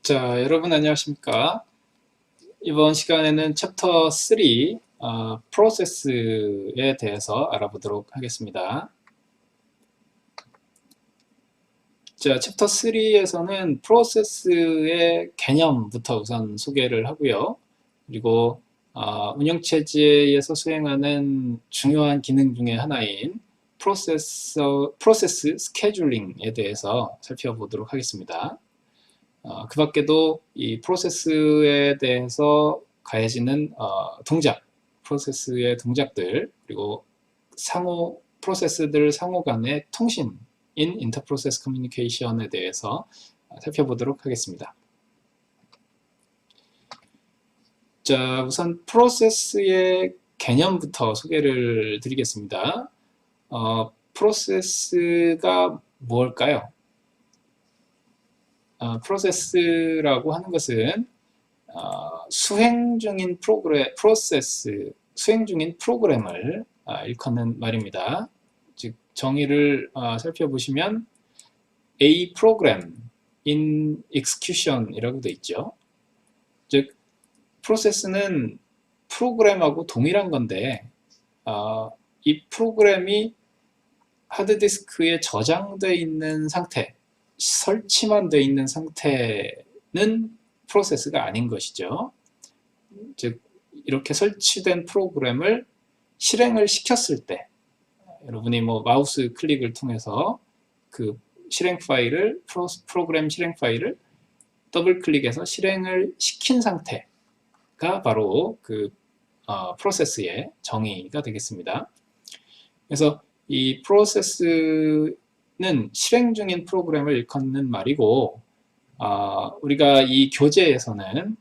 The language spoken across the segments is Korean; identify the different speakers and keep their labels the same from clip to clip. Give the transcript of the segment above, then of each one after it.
Speaker 1: 자, 여러분 안녕하십니까? 이번 시간에는 챕터 3, 프로세스에 대해서 알아보도록 하겠습니다. 자, 챕터 3에서는 프로세스의 개념부터 우선 소개를 하고요. 그리고 운영체제에서 수행하는 중요한 기능 중에 하나인 프로세스 스케줄링에 대해서 살펴보도록 하겠습니다. 그 밖에도 이 프로세스에 대해서 가해지는 프로세스의 동작들, 그리고 프로세스들 상호 간의 통신인 인터프로세스 커뮤니케이션에 대해서 살펴보도록 하겠습니다. 자, 우선 프로세스의 개념부터 소개를 드리겠습니다. 프로세스가 뭘까요? 프로세스라고 하는 것은 수행 중인 프로그램을 일컫는 말입니다. 즉 정의를 살펴보시면 A program in execution이라고 되어 있죠. 즉 프로세스는 프로그램하고 동일한 건데 이 프로그램이 하드디스크에 저장되어 있는 상태, 설치만 되어 있는 상태는 프로세스가 아닌 것이죠. 즉 이렇게 설치된 프로그램을 실행을 시켰을 때 여러분이 마우스 클릭을 통해서 그 실행 파일을 프로그램 실행 파일을 더블 클릭해서 실행을 시킨 상태가 바로 그 프로세스의 정의가 되겠습니다. 그래서 이 프로세스는 실행 중인 프로그램을 일컫는 말이고 우리가 이 교재에서는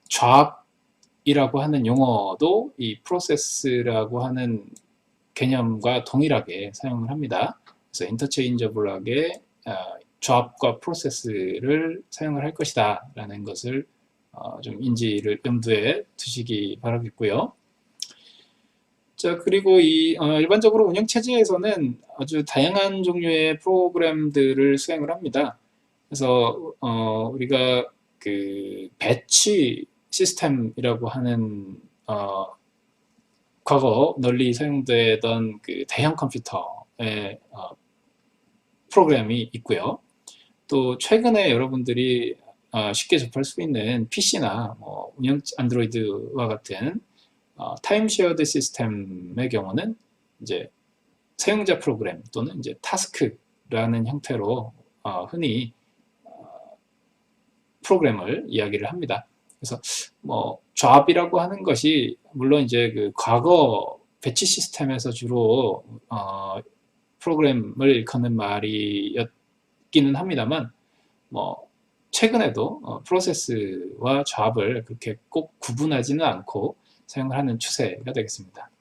Speaker 1: 잡이라고 하는 용어도 이 프로세스라고 하는 개념과 동일하게 사용을 합니다. 그래서 인터체인저블하게 잡과 프로세스를 사용을 할 것이다 라는 것을 좀 염두에 두시기 바라겠고요. 자, 그리고 일반적으로 운영체제에서는 아주 다양한 종류의 프로그램들을 수행을 합니다. 그래서 우리가 그 배치 시스템이라고 하는 과거 널리 사용되던 그 대형 컴퓨터의 프로그램이 있고요. 또 최근에 여러분들이 쉽게 접할 수 있는 PC나 안드로이드와 같은 타임 쉐어드 시스템의 경우는 이제 사용자 프로그램 또는 이제 타스크라는 형태로 흔히 프로그램을 이야기를 합니다. 그래서 잡이라고 하는 것이 물론 이제 그 과거 배치 시스템에서 주로 프로그램을 일컫는 말이었기는 합니다만 최근에도 프로세스와 잡을 그렇게 꼭 구분하지는 않고 사용을 하는 추세가 되겠습니다.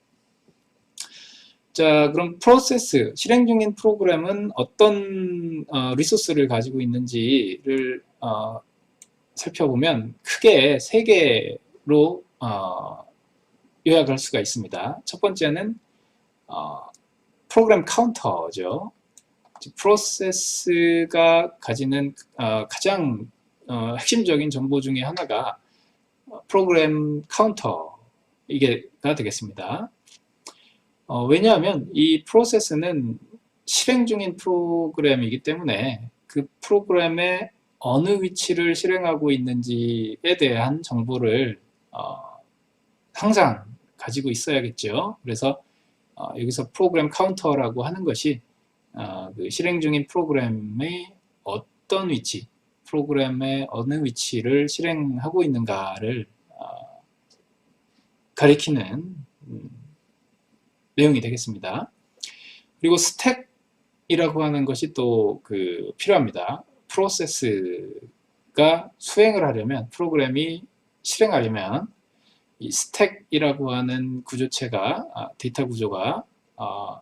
Speaker 1: 자, 그럼 프로세스, 실행 중인 프로그램은 어떤 리소스를 가지고 있는지를 살펴보면 크게 세 개로 요약할 수가 있습니다. 첫 번째는 프로그램 카운터죠. 프로세스가 가지는 가장 핵심적인 정보 중에 하나가 프로그램 카운터 이게가 되겠습니다. 왜냐하면 이 프로세스는 실행 중인 프로그램이기 때문에 그 프로그램의 어느 위치를 실행하고 있는지에 대한 정보를 항상 가지고 있어야겠죠. 그래서 여기서 프로그램 카운터라고 하는 것이 그 실행 중인 프로그램의 어떤 위치, 프로그램의 어느 위치를 실행하고 있는가를 가리키는 내용이 되겠습니다. 그리고 스택이라고 하는 것이 또 필요합니다. 프로세스가 수행을 하려면, 프로그램이 실행하려면 이 스택이라고 하는 구조체가, 데이터 구조가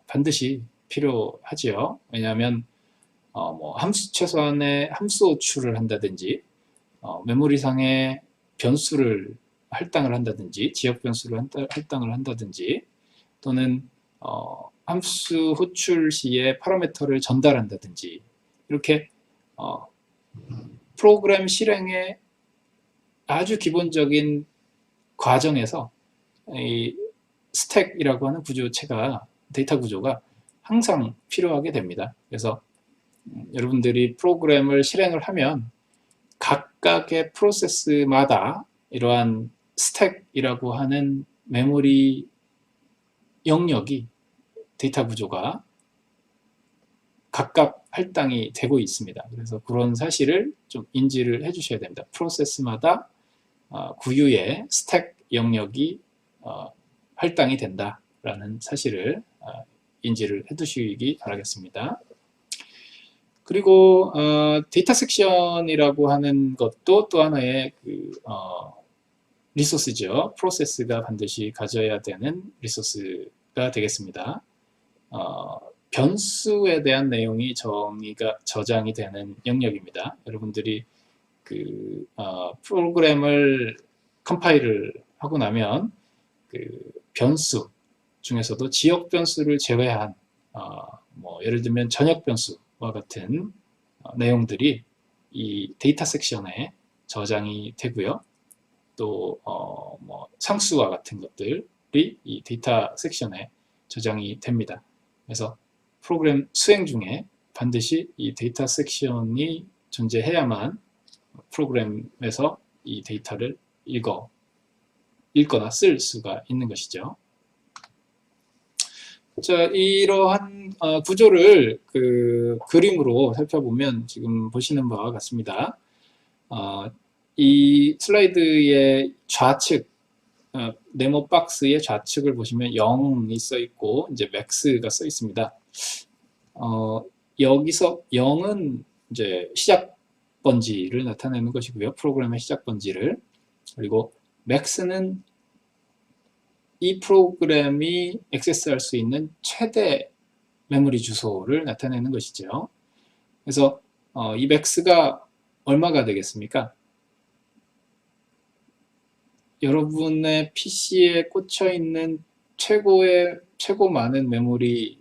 Speaker 1: 반드시 필요하지요. 왜냐하면 최소한의 함수 호출을 한다든지 메모리상의 변수를 할당을 한다든지 지역 변수를 할당을 한다든지 또는 함수 호출 시에 파라미터를 전달한다든지 이렇게 프로그램 실행의 아주 기본적인 과정에서 이 스택이라고 하는 구조체가, 데이터 구조가 항상 필요하게 됩니다. 그래서 여러분들이 프로그램을 실행을 하면 각각의 프로세스마다 이러한 스택이라고 하는 메모리 영역이, 데이터 구조가 각각 할당이 되고 있습니다. 그래서 그런 사실을 좀 인지를 해 주셔야 됩니다. 프로세스마다 구유의 스택 영역이 할당이 된다라는 사실을 인지를 해 두시기 바라겠습니다. 그리고 데이터 섹션이라고 하는 것도 또 하나의 리소스죠. 프로세스가 반드시 가져야 되는 리소스가 되겠습니다. 변수에 대한 내용이 저장이 되는 영역입니다. 여러분들이 프로그램을 컴파일을 하고 나면 변수 중에서도 지역 변수를 제외한 예를 들면 전역 변수와 같은 내용들이 이 데이터 섹션에 저장이 되고요. 또 상수와 같은 것들이 이 데이터 섹션에 저장이 됩니다. 그래서 프로그램 수행 중에 반드시 이 데이터 섹션이 존재해야만 프로그램에서 이 데이터를 읽거나 쓸 수가 있는 것이죠. 자, 이러한 구조를 그림으로 살펴보면 지금 보시는 바와 같습니다. 이 슬라이드의 좌측, 네모 박스의 좌측을 보시면 0이 써 있고 이제 max가 써 있습니다. 여기서 0은 이제 시작 번지를 나타내는 것이고요. 프로그램의 시작 번지를. 그리고 max는 이 프로그램이 액세스할 수 있는 최대 메모리 주소를 나타내는 것이죠. 그래서 이 max가 얼마가 되겠습니까? 여러분의 PC에 꽂혀 있는 최고 많은 메모리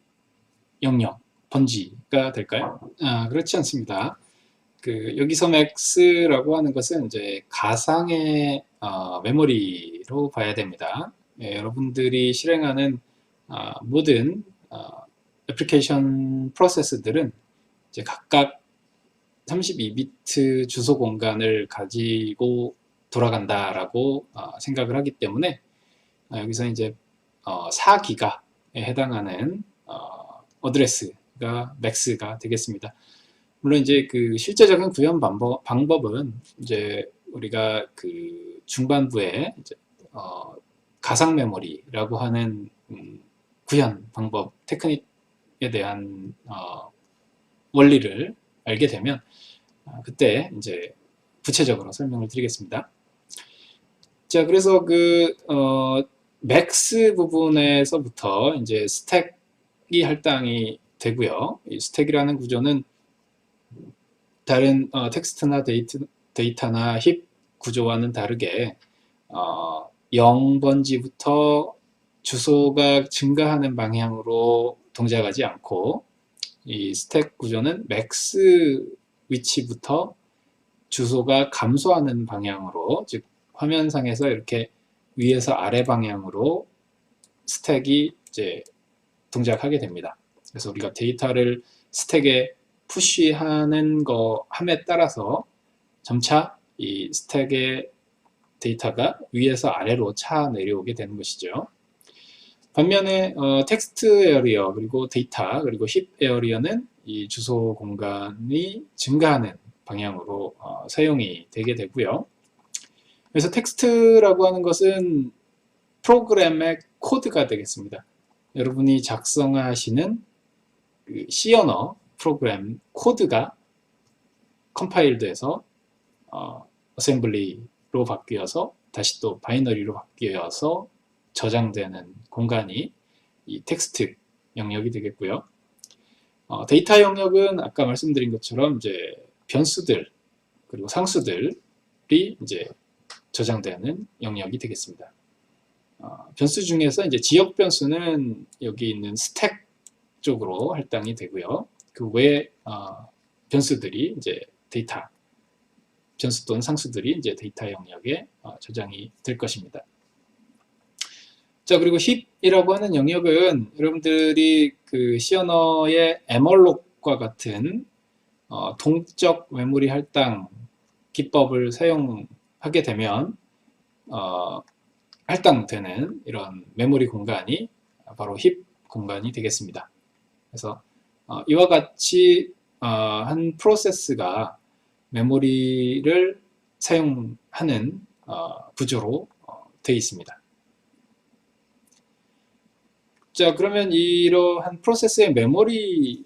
Speaker 1: 영역, 번지가 될까요? 그렇지 않습니다. 여기서 max라고 하는 것은 이제 가상의 메모리로 봐야 됩니다. 여러분들이 실행하는 모든 애플리케이션 프로세스들은 이제 각각 32비트 주소 공간을 가지고 돌아간다라고 생각을 하기 때문에 여기서 이제 4기가에 해당하는 어드레스가 max가 되겠습니다. 물론 이제 실제적인 구현 방법은 이제 우리가 중반부에 이제 가상 메모리라고 하는 구현 방법 테크닉에 대한 원리를 알게 되면 그때 이제 구체적으로 설명을 드리겠습니다. 자, 그래서 max 부분에서부터 이제 스택이 할당이 되고요. 이 스택이라는 구조는 다른 텍스트나 데이터나 힙 구조와는 다르게 0번지부터 주소가 증가하는 방향으로 동작하지 않고 이 스택 구조는 max 위치부터 주소가 감소하는 방향으로, 즉 화면상에서 이렇게 위에서 아래 방향으로 스택이 이제 동작하게 됩니다. 그래서 우리가 데이터를 스택에 푸시하는 함에 따라서 점차 이 스택의 데이터가 위에서 아래로 차 내려오게 되는 것이죠. 반면에 텍스트 에어리어, 그리고 데이터, 그리고 힙 에어리어는 이 주소 공간이 증가하는 방향으로 사용이 되게 되고요. 그래서 텍스트라고 하는 것은 프로그램의 코드가 되겠습니다. 여러분이 작성하시는 C 언어 프로그램 코드가 컴파일드해서 어셈블리로 바뀌어서 다시 또 바이너리로 바뀌어서 저장되는 공간이 이 텍스트 영역이 되겠고요. 데이터 영역은 아까 말씀드린 것처럼 이제 변수들 그리고 상수들이 이제 저장되는 영역이 되겠습니다. 변수 중에서 이제 지역 변수는 여기 있는 스택 쪽으로 할당이 되고요. 그 외 변수들이 이제 데이터 변수 또는 상수들이 이제 데이터 영역에 저장이 될 것입니다. 자, 그리고 힙이라고 하는 영역은 여러분들이 그 C 언어의 에멀록과 같은 동적 메모리 할당 기법을 사용하게 되면 할당되는 이런 메모리 공간이 바로 힙 공간이 되겠습니다. 그래서 이와 같이 한 프로세스가 메모리를 사용하는 구조로 되어 있습니다. 자, 그러면 이러한 프로세스의 메모리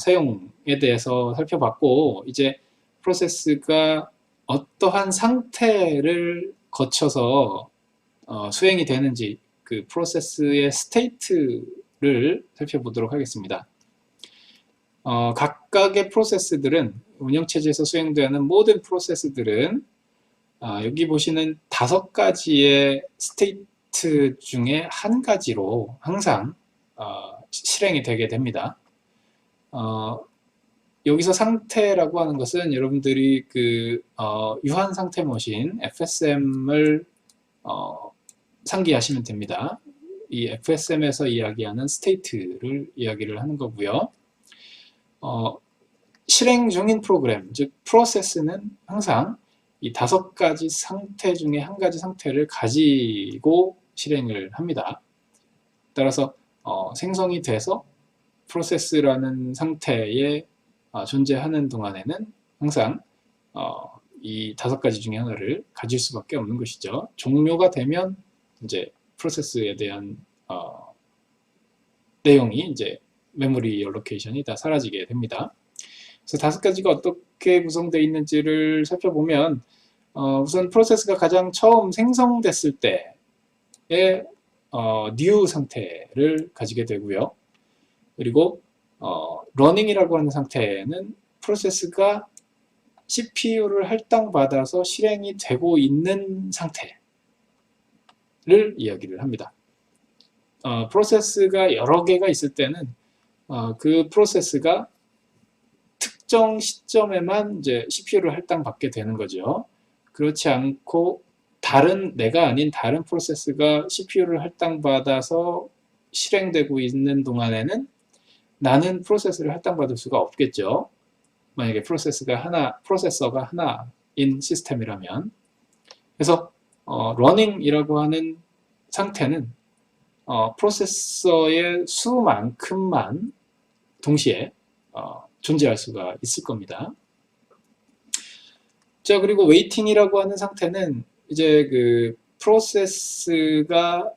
Speaker 1: 사용에 대해서 살펴봤고, 이제 프로세스가 어떠한 상태를 거쳐서 수행이 되는지 그 프로세스의 스테이트를 살펴보도록 하겠습니다. 각각의 프로세스들은 운영체제에서 수행되는 모든 프로세스들은 여기 보시는 5가지의 스테이트 중에 한 가지로 항상 실행이 되게 됩니다. 여기서 상태라고 하는 것은 여러분들이 그 유한 상태 머신 FSM을 상기하시면 됩니다. 이 FSM에서 이야기하는 스테이트를 이야기를 하는 거고요. 실행 중인 프로그램, 즉 프로세스는 항상 이 5가지 상태 중에 한 가지 상태를 가지고 실행을 합니다. 따라서 생성이 돼서 프로세스라는 상태에 존재하는 동안에는 항상 이 5가지 중에 하나를 가질 수밖에 없는 것이죠. 종료가 되면 이제 프로세스에 대한 내용이 이제 메모리 알로케이션이 다 사라지게 됩니다. 그래서 5가지가 어떻게 구성되어 있는지를 살펴보면 우선 프로세스가 가장 처음 생성됐을 때의 new 상태를 가지게 되고요. 그리고 러닝이라고 하는 상태는 프로세스가 CPU를 할당받아서 실행이 되고 있는 상태를 이야기를 합니다. 프로세스가 여러 개가 있을 때는 그 프로세스가 특정 시점에만 이제 CPU를 할당받게 되는 거죠. 그렇지 않고 내가 아닌 다른 프로세스가 CPU를 할당받아서 실행되고 있는 동안에는 나는 프로세스를 할당받을 수가 없겠죠. 만약에 프로세서가 하나인 시스템이라면. 그래서 러닝이라고 하는 상태는 프로세서의 수만큼만 동시에 존재할 수가 있을 겁니다. 자, 그리고 웨이팅이라고 하는 상태는 이제 그 프로세스가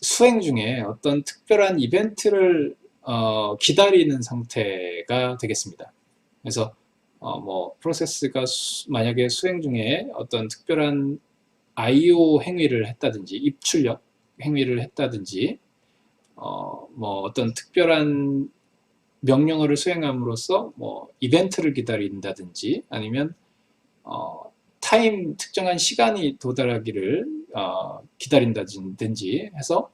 Speaker 1: 수행 중에 어떤 특별한 이벤트를 기다리는 상태가 되겠습니다. 그래서 뭐 프로세스가 만약에 수행 중에 어떤 특별한 IO 행위를 했다든지 입출력 행위를 했다든지 뭐 어떤 특별한 명령어를 수행함으로써 뭐 이벤트를 기다린다든지 아니면 특정한 시간이 도달하기를 기다린다든지 해서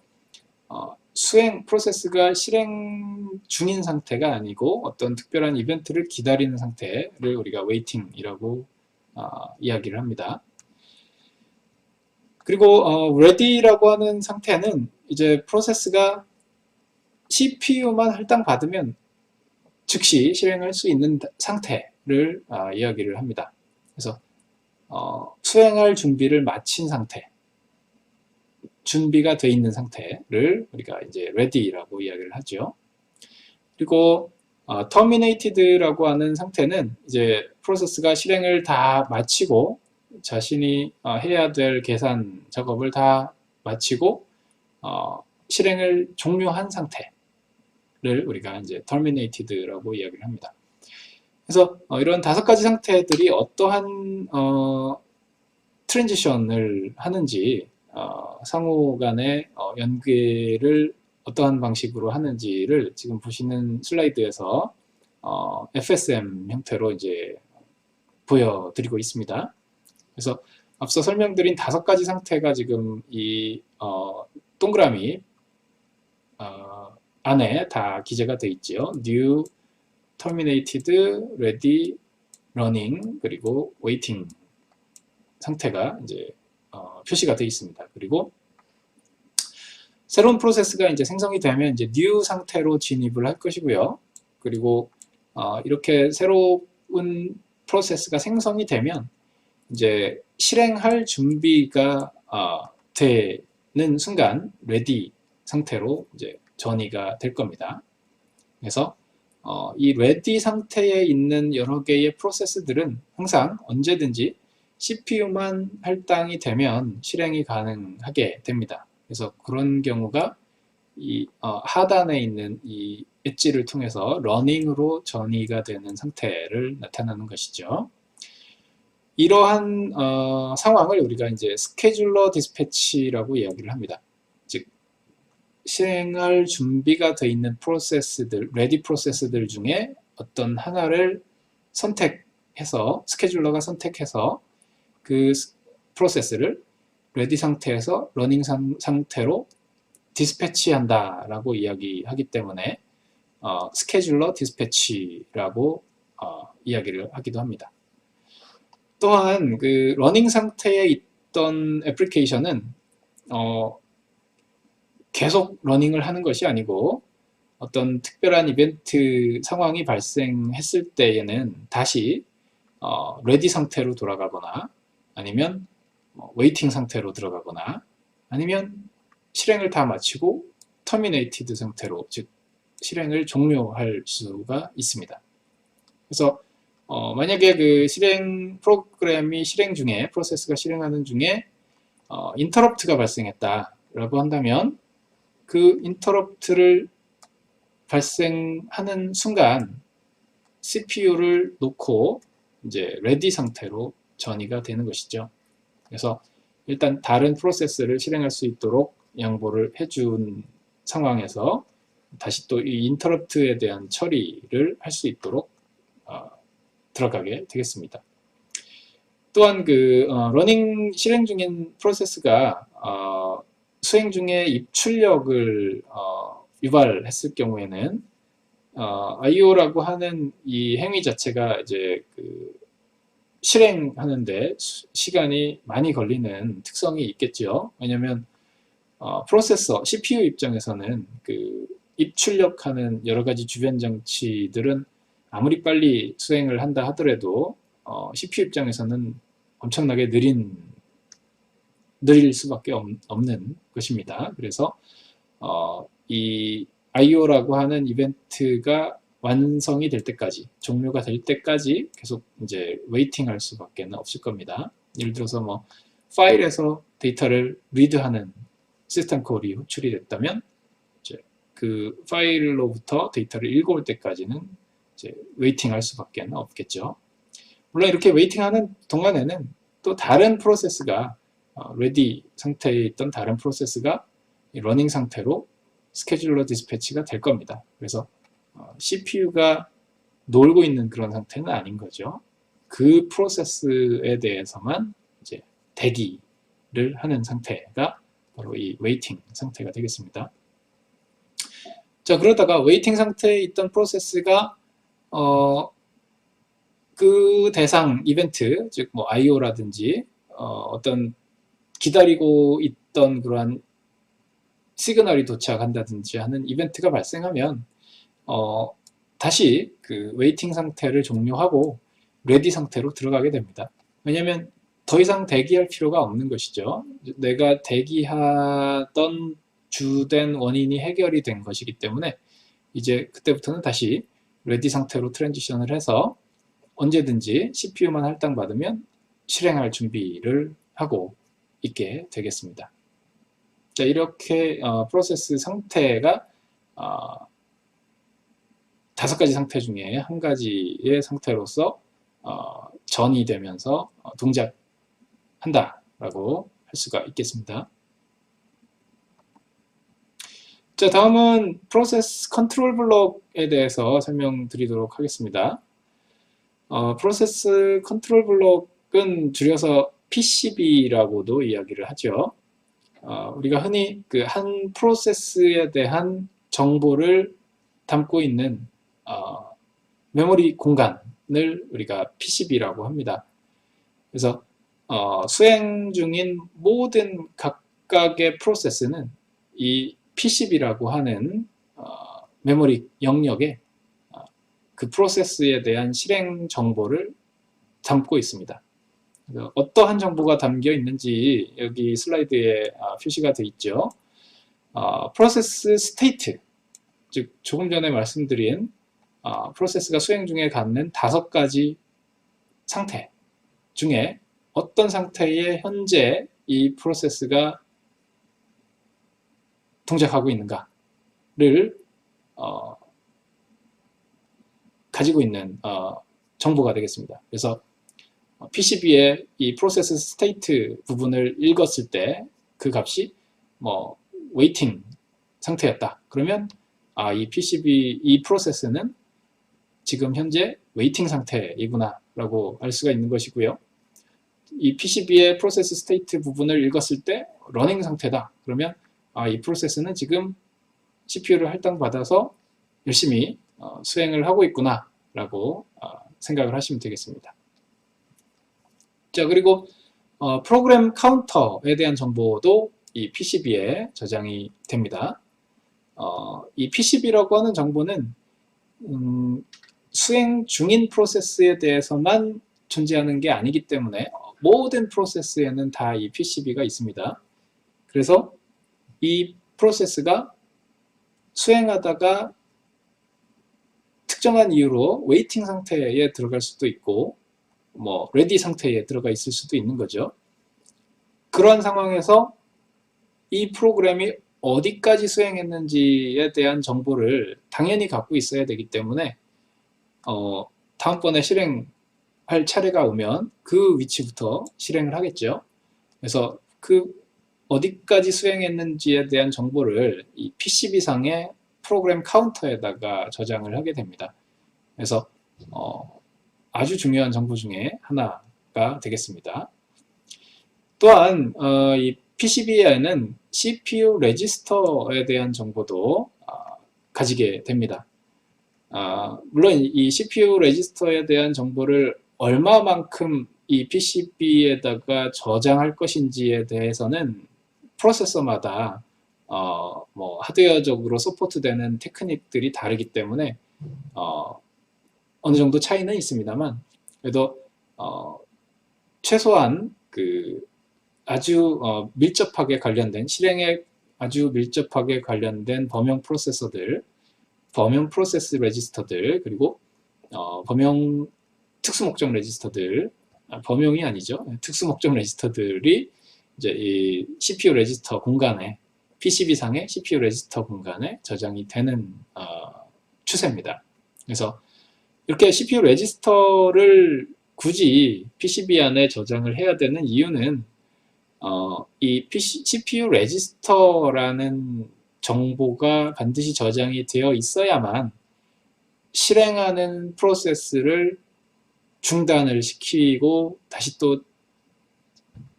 Speaker 1: 프로세스가 실행 중인 상태가 아니고 어떤 특별한 이벤트를 기다리는 상태를 우리가 웨이팅이라고 이야기를 합니다. 그리고 ready라고 하는 상태는 이제 프로세스가 CPU만 할당받으면 즉시 실행할 수 있는 상태를 이야기를 합니다. 그래서 수행할 준비를 마친 상태, 준비가 돼 있는 상태를 우리가 이제 ready라고 이야기를 하죠. 그리고 terminated라고 하는 상태는 이제 프로세스가 실행을 다 마치고 자신이 해야 될 계산 작업을 다 마치고 실행을 종료한 상태를 우리가 이제 terminated라고 이야기를 합니다. 그래서 이런 5가지 상태들이 어떠한 트랜지션을 하는지 상호 간의 연계를 어떠한 방식으로 하는지를 지금 보시는 슬라이드에서 FSM 형태로 이제 보여드리고 있습니다. 그래서 앞서 설명드린 5가지 상태가 지금 이 동그라미 안에 다 기재가 되어 있죠. New, Terminated, Ready, 러닝 그리고 웨이팅 상태가 이제 표시가 되어 있습니다. 그리고 새로운 프로세스가 이제 생성이 되면 이제 new 상태로 진입을 할 것이고요. 그리고 이렇게 새로운 프로세스가 생성이 되면 이제 실행할 준비가 되는 순간 ready 상태로 이제 전이가 될 겁니다. 그래서 이 ready 상태에 있는 여러 개의 프로세스들은 항상 언제든지 CPU만 할당이 되면 실행이 가능하게 됩니다. 그래서 그런 경우가 이 하단에 있는 이 엣지를 통해서 러닝으로 전이가 되는 상태를 나타내는 것이죠. 이러한 상황을 우리가 이제 스케줄러 디스패치라고 이야기를 합니다. 즉 실행할 준비가 되어 있는 프로세스들, 레디 프로세스들 중에 어떤 하나를 선택해서 스케줄러가 선택해서 그 프로세스를 레디 상태에서 러닝 상태로 디스패치한다 라고 이야기하기 때문에 스케줄러 디스패치라고 이야기를 하기도 합니다. 또한 그 러닝 상태에 있던 애플리케이션은 계속 러닝을 하는 것이 아니고 어떤 특별한 이벤트 상황이 발생했을 때에는 다시 레디 상태로 돌아가거나 아니면 웨이팅 상태로 들어가거나 아니면 실행을 다 마치고 터미네이티드 상태로 즉 실행을 종료할 수가 있습니다. 그래서 만약에 그 실행 프로그램이 실행 중에 프로세스가 실행하는 중에 인터럽트가 발생했다라고 한다면 그 인터럽트를 발생하는 순간 CPU를 놓고 이제 레디 상태로 전이가 되는 것이죠. 그래서 일단 다른 프로세스를 실행할 수 있도록 양보를 해준 상황에서 다시 또 이 인터럽트에 대한 처리를 할 수 있도록 들어가게 되겠습니다. 또한 그 러닝 실행 중인 프로세스가 수행 중에 입출력을 유발했을 경우에는 IO라고 하는 이 행위 자체가 이제 그 실행하는데 시간이 많이 걸리는 특성이 있겠죠. 왜냐하면 프로세서 CPU 입장에서는 그 입출력하는 여러 가지 주변 장치들은 아무리 빨리 수행을 한다 하더라도 CPU 입장에서는 엄청나게 느릴 수밖에 없는 것입니다. 그래서 이 IO라고 하는 이벤트가 완성이 될 때까지, 종료가 될 때까지 계속 이제 웨이팅 할 수밖에 없을 겁니다. 예를 들어서 뭐 파일에서 데이터를 리드하는 시스템 콜이 호출이 됐다면 이제 그 파일로부터 데이터를 읽어올 때까지는 이제 웨이팅 할 수밖에 없겠죠. 물론 이렇게 웨이팅하는 동안에는 또 다른 프로세스가 레디 상태에 있던 다른 프로세스가 러닝 상태로 스케줄러 디스패치가 될 겁니다. 그래서 CPU가 놀고 있는 그런 상태는 아닌 거죠. 그 프로세스에 대해서만 이제 대기를 하는 상태가 바로 이 웨이팅 상태가 되겠습니다. 자, 그러다가 웨이팅 상태에 있던 프로세스가 그 대상 이벤트, 즉 뭐 IO라든지 어떤 기다리고 있던 그러한 시그널이 도착한다든지 하는 이벤트가 발생하면 다시 그 웨이팅 상태를 종료하고 레디 상태로 들어가게 됩니다. 왜냐하면 더 이상 대기할 필요가 없는 것이죠. 내가 대기하던 주된 원인이 해결이 된 것이기 때문에 이제 그때부터는 다시 레디 상태로 트랜지션을 해서 언제든지 CPU만 할당받으면 실행할 준비를 하고 있게 되겠습니다. 자, 이렇게 프로세스 상태가 5가지 상태 중에 한 가지의 상태로서 전이 되면서 동작한다라고 할 수가 있겠습니다. 자, 다음은 프로세스 컨트롤 블록에 대해서 설명드리도록 하겠습니다. 프로세스 컨트롤 블록은 줄여서 PCB라고도 이야기를 하죠. 우리가 흔히 그 한 프로세스에 대한 정보를 담고 있는 메모리 공간, 우리가 PCB라고 합니다. 그래서 수행 중인 모든 각각의 프로세스는 이 PCB라고 하는 메모리 영역에 그 프로세스에 대한 실행 정보를 담고 있습니다. 어떠한 정보가 담겨 있는지 여기 슬라이드에 표시가 되어 있죠. 프로세스 스테이트, 즉 조금 전에 말씀드린 프로세스가 수행 중에 갖는 5가지 상태 중에 어떤 상태에 현재 이 프로세스가 동작하고 있는가를 가지고 있는 정보가 되겠습니다. 그래서 PCB의 이 프로세스 스테이트 부분을 읽었을 때 그 값이 뭐 웨이팅 상태였다. 그러면 이 PCB 이 프로세스는 지금 현재 웨이팅 상태이구나 라고 알 수가 있는 것이고요. 이 PCB의 프로세스 스테이트 부분을 읽었을 때 러닝 상태다. 그러면 이 프로세스는 지금 CPU를 할당받아서 열심히 수행을 하고 있구나 라고 생각을 하시면 되겠습니다. 자, 그리고 프로그램 카운터에 대한 정보도 이 PCB에 저장이 됩니다. 이 PCB라고 하는 정보는 수행 중인 프로세스에 대해서만 존재하는 게 아니기 때문에 모든 프로세스에는 다 이 PCB가 있습니다. 그래서 이 프로세스가 수행하다가 특정한 이유로 웨이팅 상태에 들어갈 수도 있고 뭐 레디 상태에 들어가 있을 수도 있는 거죠. 그런 상황에서 이 프로그램이 어디까지 수행했는지에 대한 정보를 당연히 갖고 있어야 되기 때문에 다음번에 실행할 차례가 오면 그 위치부터 실행을 하겠죠. 그래서 그 어디까지 수행했는지에 대한 정보를 이 PCB상의 프로그램 카운터에다가 저장을 하게 됩니다. 그래서 아주 중요한 정보 중에 하나가 되겠습니다. 또한 이 PCB에는 CPU 레지스터에 대한 정보도 가지게 됩니다. 물론 이 CPU 레지스터에 대한 정보를 얼마만큼 이 PCB에다가 저장할 것인지에 대해서는 프로세서마다 뭐 하드웨어적으로 서포트되는 테크닉들이 다르기 때문에 어느 정도 차이는 있습니다만 그래도 최소한 그 아주 밀접하게 관련된 실행에 아주 밀접하게 관련된 범용 프로세서들, 범용 프로세스 레지스터들, 그리고 범용 특수목적 레지스터들, 범용이 아니죠. 특수목적 레지스터들이 이제 이 CPU 레지스터 공간에 PCB상의 CPU 레지스터 공간에 저장이 되는 추세입니다. 그래서 이렇게 CPU 레지스터를 굳이 PCB 안에 저장을 해야 되는 이유는 이 CPU 레지스터라는 정보가 반드시 저장이 되어 있어야만 실행하는 프로세스를 중단을 시키고 다시 또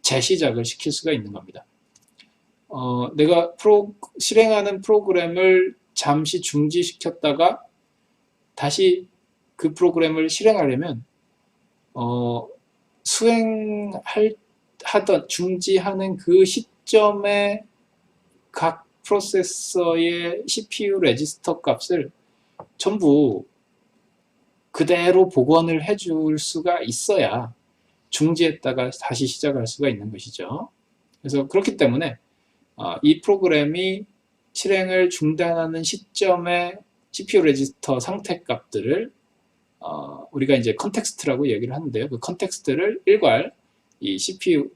Speaker 1: 재시작을 시킬 수가 있는 겁니다. 내가 실행하는 프로그램을 잠시 중지시켰다가 다시 그 프로그램을 실행하려면 중지하는 그 시점에 각 프로세서의 CPU 레지스터 값을 전부 그대로 복원을 해줄 수가 있어야 중지했다가 다시 시작할 수가 있는 것이죠. 그래서 그렇기 때문에 이 프로그램이 실행을 중단하는 시점에 CPU 레지스터 상태 값들을 우리가 이제 컨텍스트라고 얘기를 하는데요. 그 컨텍스트를 일괄 이 CPU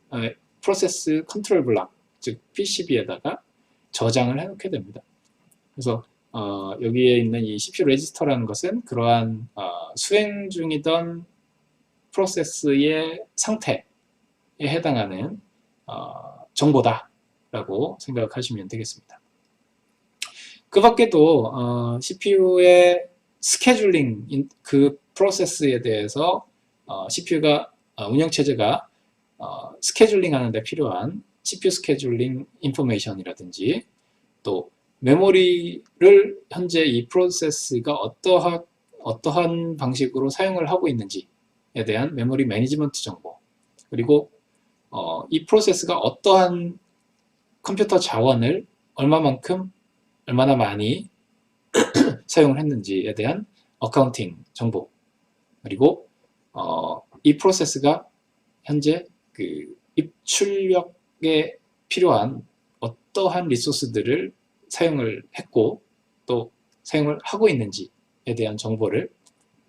Speaker 1: 프로세스 컨트롤 블록, 즉 PCB에다가 저장을 해놓게 됩니다. 그래서 여기에 있는 이 CPU 레지스터라는 것은 그러한 수행 중이던 프로세스의 상태에 해당하는 정보다라고 생각하시면 되겠습니다. 그 밖에도 CPU의 스케줄링, 그 프로세스에 대해서 CPU가 운영체제가 스케줄링 하는데 필요한 CPU 스케줄링 인포메이션이라든지 또 메모리를 현재 이 프로세스가 어떠한 방식으로 사용을 하고 있는지에 대한 메모리 매니지먼트 정보, 그리고 이 프로세스가 어떠한 컴퓨터 자원을 얼마만큼 얼마나 많이 사용을 했는지에 대한 어카운팅 정보, 그리고 이 프로세스가 현재 그 입출력에 필요한 어떠한 리소스들을 사용을 했고 또 사용을 하고 있는지에 대한 정보를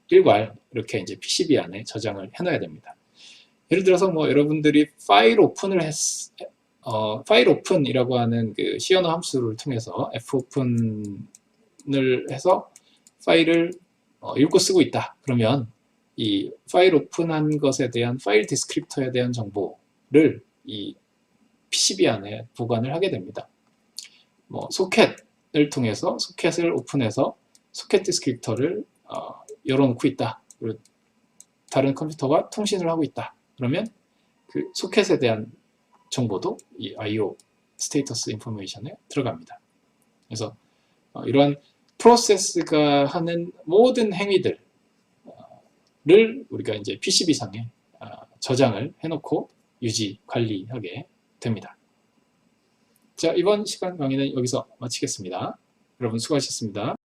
Speaker 1: 일괄 이렇게 이제 PCB 안에 저장을 해놔야 됩니다. 예를 들어서 뭐 여러분들이 파일 오픈이라고 하는 그 C 언어 함수를 통해서 fopen을 해서 파일을 읽고 쓰고 있다. 그러면 이 파일 오픈한 것에 대한 파일 디스크립터에 대한 정보를 이 PCB 안에 보관을 하게 됩니다. 뭐 소켓을 통해서 소켓을 오픈해서 소켓 디스크립터를 열어놓고 있다. 그리고 다른 컴퓨터와 통신을 하고 있다. 그러면 그 소켓에 대한 정보도 이 I/O 스테이터스 인포메이션에 들어갑니다. 그래서 이러한 프로세스가 하는 모든 행위들을 우리가 이제 PCB상에 저장을 해놓고 유지, 관리하게 됩니다. 자, 이번 시간 강의는 여기서 마치겠습니다. 여러분 수고하셨습니다.